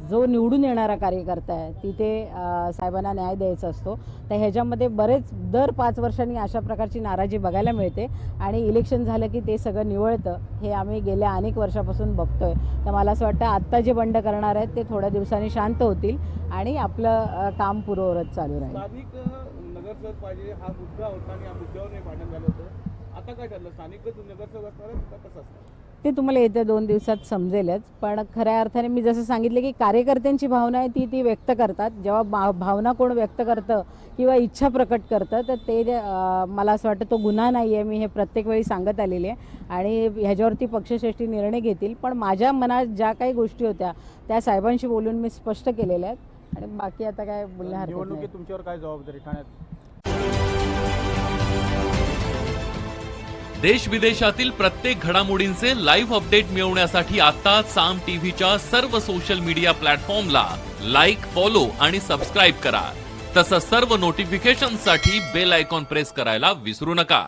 जो निवडून येणारा कार्यकर्ता आहे तिथे साहेबांना न्याय द्यायचा असतो. तर ह्याच्यामध्ये बरेच दर 5 वर्षांनी अशा प्रकारची नाराजी बघायला मिळते आणि इलेक्शन झालं की ते सगळं निवळतं. हे आम्ही गेल्या अनेक वर्षापासून बघतोय. तर मला असं वाटतं आत्ता जे बंड करणार आहेत ते थोड्या दिवसांनी शांत होतील आणि आपलं काम पूर्ववत चालू राहील. स्थानिक नगरसेवक पाहिजे हा मुद्दा होता आणि या मुद्द्यावर भांडण झालं होतं. आता काय ठरलं, स्थानिकच नगरसेवक असणार आहे का कसं असणार? ते तुम्हाला येत्या 2 दिवसात समजेलच. पण खऱ्या अर्थाने मी जसं सांगितलं की कार्यकर्त्यांची भावना आहे ती व्यक्त करतात. जेव्हा भावना कोण व्यक्त करतं किंवा इच्छा प्रकट करतं तर ते मला असं वाटतं तो गुन्हा नाही आहे. मी हे प्रत्येक वेळी सांगत आलेली आहे आणि ह्याच्यावरती पक्षश्रेष्ठी निर्णय घेतील. पण माझ्या मनात ज्या काही गोष्टी होत्या त्या साहेबांशी बोलून मी स्पष्ट केलेल्या आहेत आणि बाकी आता काय बोलणं हरकत नाही. निवडणुकीत तुमच्यावर काय जबाबदारी ठाण्यात? देश विदेशातील प्रत्येक घडामोडींचे लाईव्ह अपडेट मिळवण्यासाठी आता साम टीव्हीच्या सर्व सोशल मीडिया प्लॅटफॉर्मला लाईक, फॉलो आणि सबस्क्राईब करा. तसंच सर्व नोटिफिकेशनसाठी बेल आयकॉन प्रेस करायला विसरू नका.